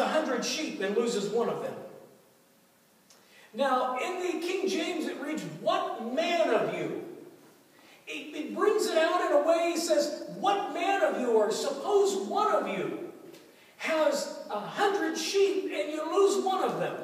100 sheep and loses one of them. Now, in the King James, it reads, what man of you? It brings it out in a way, he says, what man of you, or suppose one of you, has 100 sheep and you lose one of them.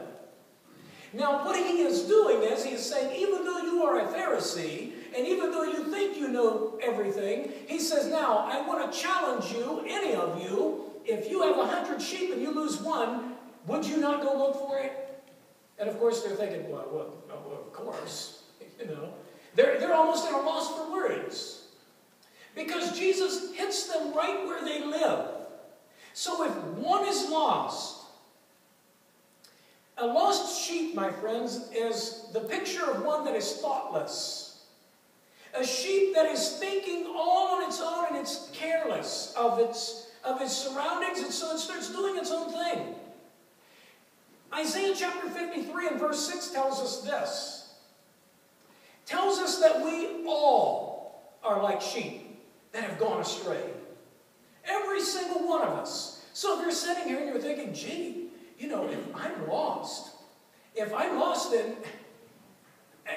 Now, what he is doing is, he is saying, even though you are a Pharisee, and even though you think you know everything, he says, now, I want to challenge you, any of you, if you have 100 sheep and you lose one, would you not go look for it? And of course, they're thinking, well, of course, you know. They're almost at a loss for words. Because Jesus hits them right where they live. So if one is lost, a lost sheep, my friends, is the picture of one that is thoughtless. A sheep that is thinking all on its own and it's careless of its surroundings, and so it starts doing its own thing. Isaiah chapter 53 and verse 6 tells us this. Tells us that we all are like sheep that have gone astray. Every single one of us. So if you're sitting here and you're thinking, gee, you know, if I'm lost, then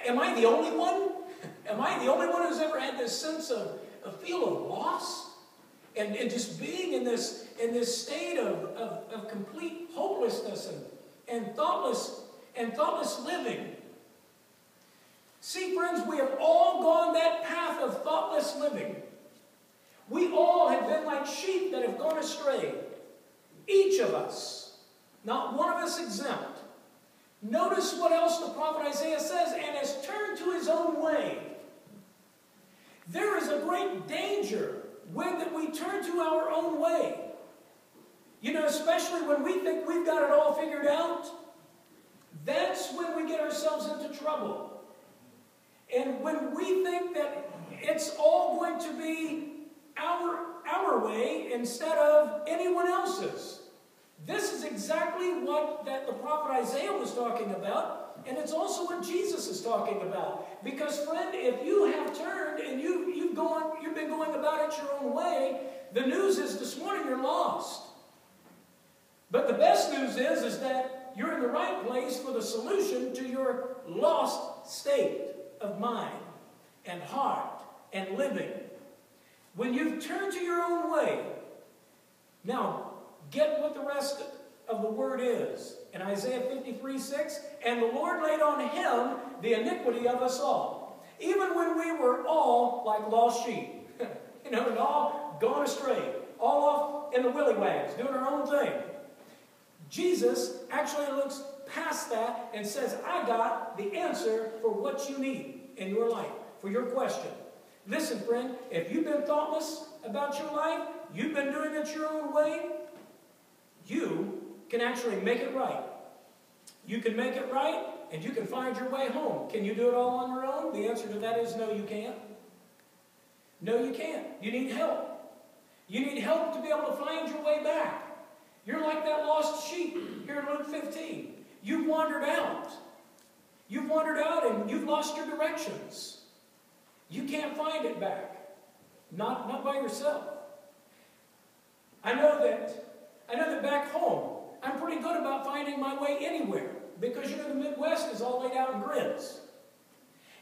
am I the only one? Am I the only one who's ever had this sense of a feel of loss? And just being in this state of complete hopelessness and thoughtless living. See, friends, we have all gone that path of thoughtless living. We all have been like sheep that have gone astray. Each of us. Not one of us exempt. Notice what else the prophet Isaiah says, and has turned to his own way. There is a great danger when that we turn to our own way. You know, especially when we think we've got it all figured out, that's when we get ourselves into trouble. And when we think that it's all going to be our way instead of anyone else's. This is exactly what the prophet Isaiah was talking about, and it's also what Jesus is talking about. Because, friend, if you have turned and you've been going about it your own way, the news is this morning you're lost. But the best news is that you're in the right place for the solution to your lost state of mind and heart and living. When you've turned to your own way, now, get what the rest of the word is. In Isaiah 53:6, and the Lord laid on him the iniquity of us all, even when we were all like lost sheep. You know, and all gone astray, all off in the willy wags, doing our own thing. Jesus actually looks past that and says, I got the answer for what you need in your life, for your question. Listen, friend, if you've been thoughtless about your life, you've been doing it your own way, you can actually make it right. You can make it right, and you can find your way home. Can you do it all on your own? The answer to that is no, you can't. No, you can't. You need help. You need help to be able to find your way back. You're like that lost sheep here in Luke 15. You've wandered out. You've wandered out and you've lost your directions. You can't find it back. Not by yourself. I know that back home, I'm pretty good about finding my way anywhere. Because, you know, the Midwest is all laid out in grids.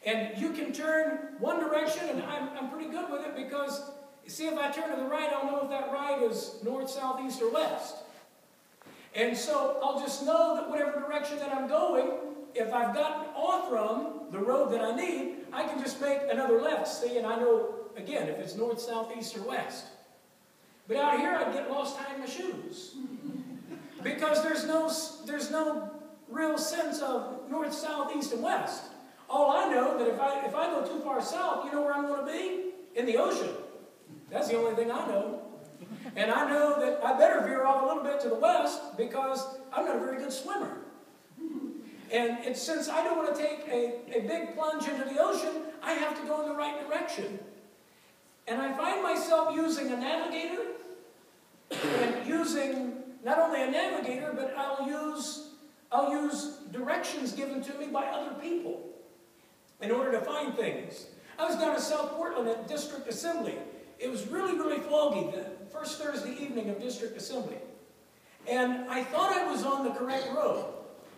And you can turn one direction, and I'm pretty good with it because, you see, if I turn to the right, I'll know if that right is north, south, east, or west. And so I'll just know that whatever direction that I'm going, if I've gotten off from the road that I need, I can just make another left, see, and I know, again, if it's north, south, east, or west. But out here, I'd get lost tying my shoes. Because there's no real sense of north, south, east, and west. All I know that if I go too far south, you know where I'm going to be? In the ocean. That's the only thing I know. And I know that I better veer off a little bit to the west because I'm not a very good swimmer. And since I don't want to take a big plunge into the ocean, I have to go in the right direction. And I find myself using a navigator and using not only a navigator, but I'll use directions given to me by other people in order to find things. I was down in South Portland at District Assembly. It was really, really foggy the first Thursday evening of District Assembly. And I thought I was on the correct road.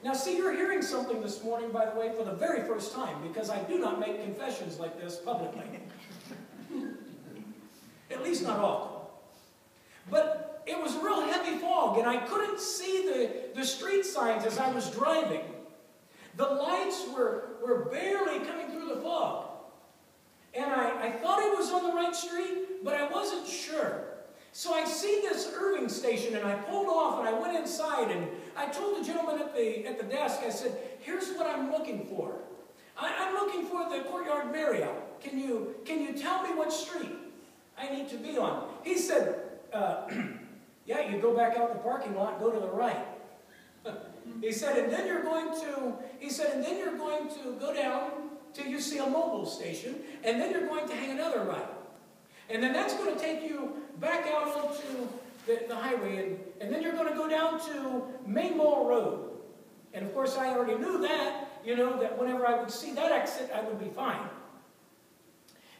Now see, you're hearing something this morning, by the way, for the very first time, because I do not make confessions like this publicly. At least not often. But it was a real heavy fog, and I couldn't see the street signs as I was driving. The lights were barely coming through the fog. And I thought I was on the right street, but I wasn't sure. So I see this Irving station, and I pulled off, and I went inside, and I told the gentleman at the desk, I said, here's what I'm looking for. I'm looking for the Courtyard Marriott. Can you tell me what street I need to be on? He said, yeah, you go back out in the parking lot and go to the right. He said, and then you're going to go down till you see a mobile station, and then you're going to hang another right. And then that's going to take you back out onto the highway, and then you're going to go down to Main Mall Road. And of course, I already knew that, that whenever I would see that exit, I would be fine.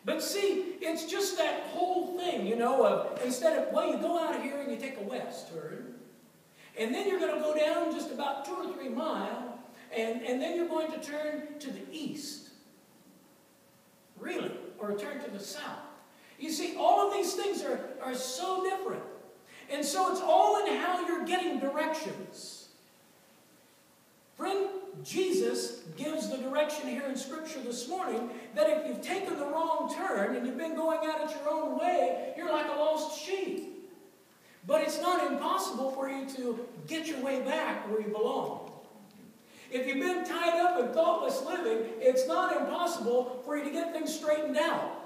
But see, it's just that whole thing, of instead of, well, you go out of here and you take a west turn, and then you're going to go down just about 2 or 3 miles, and then you're going to turn to the east. Really? Or turn to the south. You see, all of these things are so different. And so it's all in how you're getting directions. Friend, Jesus gives the direction here in Scripture this morning that if you've taken the wrong turn and you've been going at it your own way, you're like a lost sheep. But it's not impossible for you to get your way back where you belong. If you've been tied up in thoughtless living, it's not impossible for you to get things straightened out.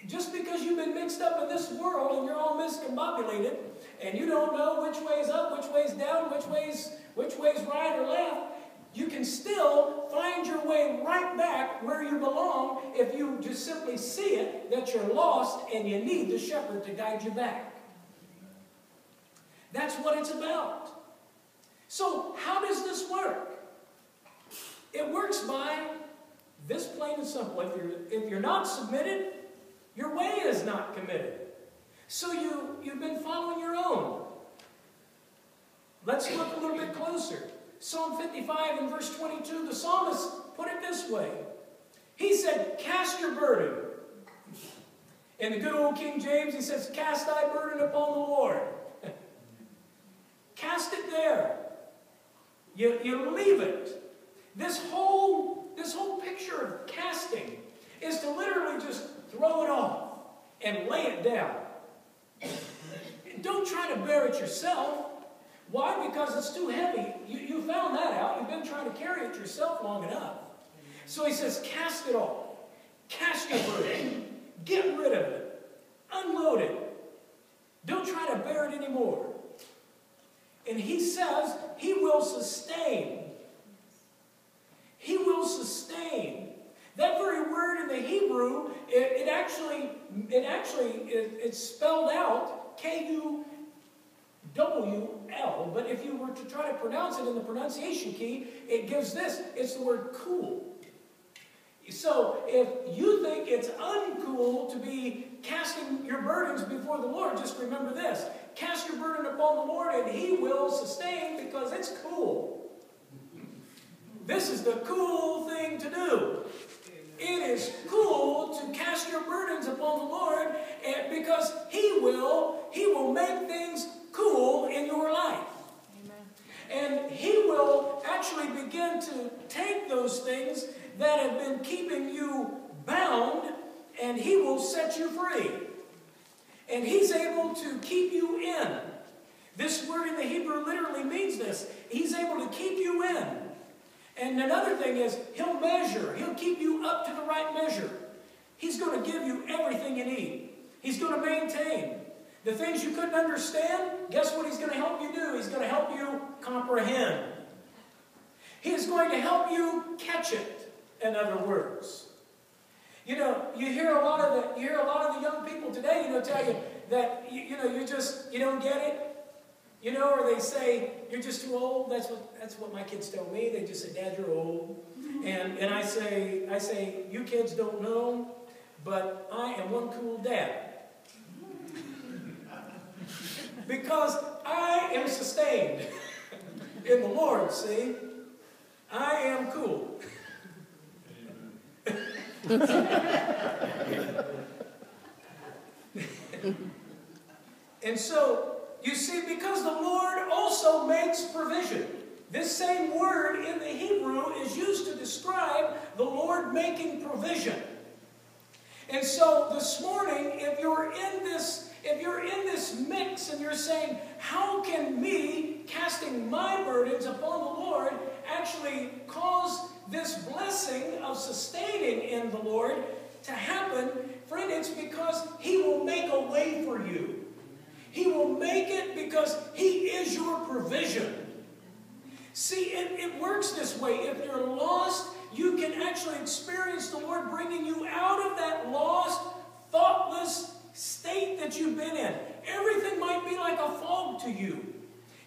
Just because you've been mixed up in this world and you're all miscombobulated, and you don't know which way is up, which way is down, which way's right or left, you can still find your way right back where you belong if you just simply see it, that you're lost and you need the shepherd to guide you back. That's what it's about. So, how does this work? It works by this plain and simple. If you're not submitted, your way is not committed. So you've been following your own. Let's look a little bit closer. Psalm 55 and verse 22, the psalmist put it this way. He said, cast your burden. In the good old King James, he says, cast thy burden upon the Lord. Cast it there. You leave it. This whole picture of casting is to literally just throw it off and lay it down. Don't try to bear it yourself. Why? Because it's too heavy. You found that out. You've been trying to carry it yourself long enough. So he says, cast it off. Cast your burden. Get rid of it. Unload it. Don't try to bear it anymore. And he says he will sustain. He will sustain. That very word in the Hebrew, it's spelled out K-U-W-L. But if you were to try to pronounce it in the pronunciation key, it gives this. It's the word cool. So if you think it's uncool to be casting your burdens before the Lord, just remember this. Cast your burden upon the Lord and he will sustain because it's cool. This is the cool thing to do. It is cool to cast your burdens upon the Lord because He will make things cool in your life. Amen. And He will actually begin to take those things that have been keeping you bound and He will set you free. And He's able to keep you in. This word in the Hebrew literally means this. He's able to keep you in. And another thing is, He'll measure. He'll keep you up to the right measure. He's going to give you everything you need. He's going to maintain. The things you couldn't understand, guess what He's going to help you do? He's going to help you comprehend. He is going to help you catch it, in other words. You hear a lot of the young people today, tell you that, you don't get it. Or they say, you're just too old. That's what my kids tell me. They just say, Dad, you're old. And I say, you kids don't know, but I am one cool dad. Because I am sustained in the Lord, see? I am cool. And so, you see, because the Lord also makes provision. This same word in the Hebrew is used to describe the Lord making provision. And so this morning, if you're in this mix and you're saying, how can me casting my burdens upon the Lord actually cause this blessing of sustaining in the Lord to happen? Friend, it's because He will make a way for you. He will make it because He is your provision. See, it works this way. If you're lost, you can actually experience the Lord bringing you out of that lost, thoughtless state that you've been in. Everything might be like a fog to you.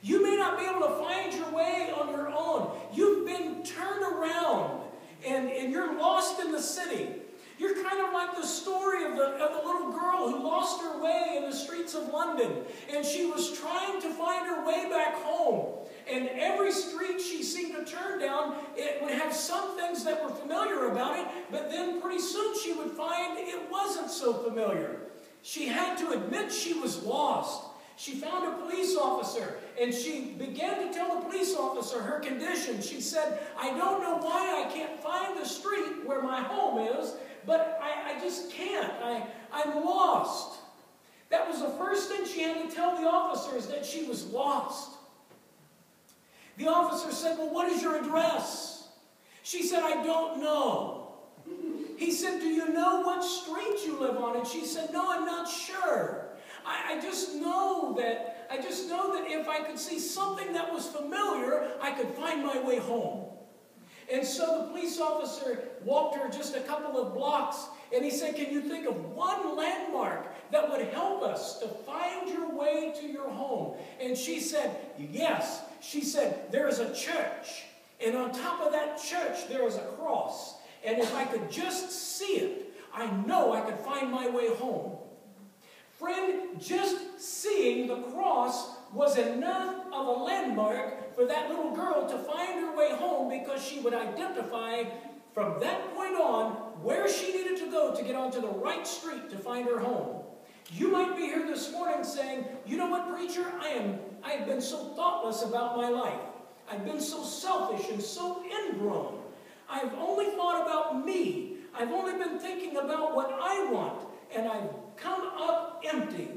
You may not be able to find your way on your own. You've been turned around and you're lost in the city. You're kind of like the story of the little girl who lost her way in the streets of London. And she was trying to find her way back home. And every street she seemed to turn down, it would have some things that were familiar about it, but then pretty soon she would find it wasn't so familiar. She had to admit she was lost. She found a police officer, and she began to tell the police officer her condition. She said, I don't know why I can't find the street where my home is, but I just can't. I'm lost. That was the first thing she had to tell the officers, that she was lost. The officer said, well, what is your address? She said, I don't know. He said, do you know what street you live on? And she said, no, I'm not sure. I just know that if I could see something that was familiar, I could find my way home. And so the police officer walked her just a couple of blocks, and he said, can you think of one landmark that would help us to find your way to your home? And she said, yes. She said, there is a church, and on top of that church there is a cross. And if I could just see it, I know I could find my way home. Friend, just seeing the cross was enough of a landmark for that little girl to find her way home, because she would identify from that point on where she needed to go to get onto the right street to find her home. You might be here this morning saying, you know what, preacher, I have been so thoughtless about my life. I've been so selfish and so ingrown. I've only thought about me. I've only been thinking about what I want, and I've come up empty.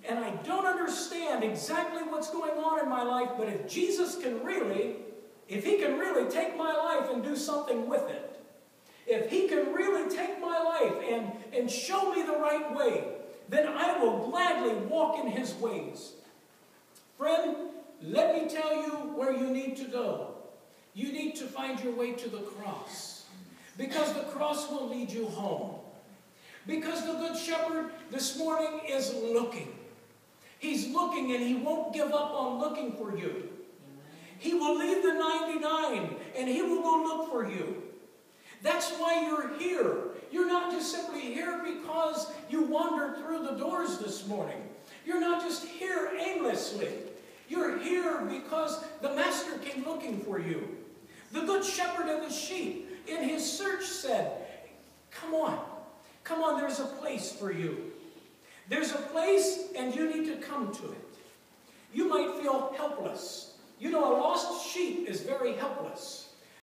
And I don't understand exactly what's going on in my life, but if Jesus can really, if He can really take my life and do something with it, if He can really take my life and show me the right way, then I will gladly walk in His ways. Friend, let me tell you where you need to go. You need to find your way to the cross, because the cross will lead you home. Because the Good Shepherd this morning is looking. He's looking, and He won't give up on looking for you. He will leave the 99 and He will go look for you. That's why you're here. You're not just simply here because you wandered through the doors this morning. You're not just here aimlessly. You're here because the Master came looking for you. The Good Shepherd of the sheep in His search said, come on, there's a place for you. There's a place, and you need to come to it. You might feel helpless. You know, a lost sheep is very helpless.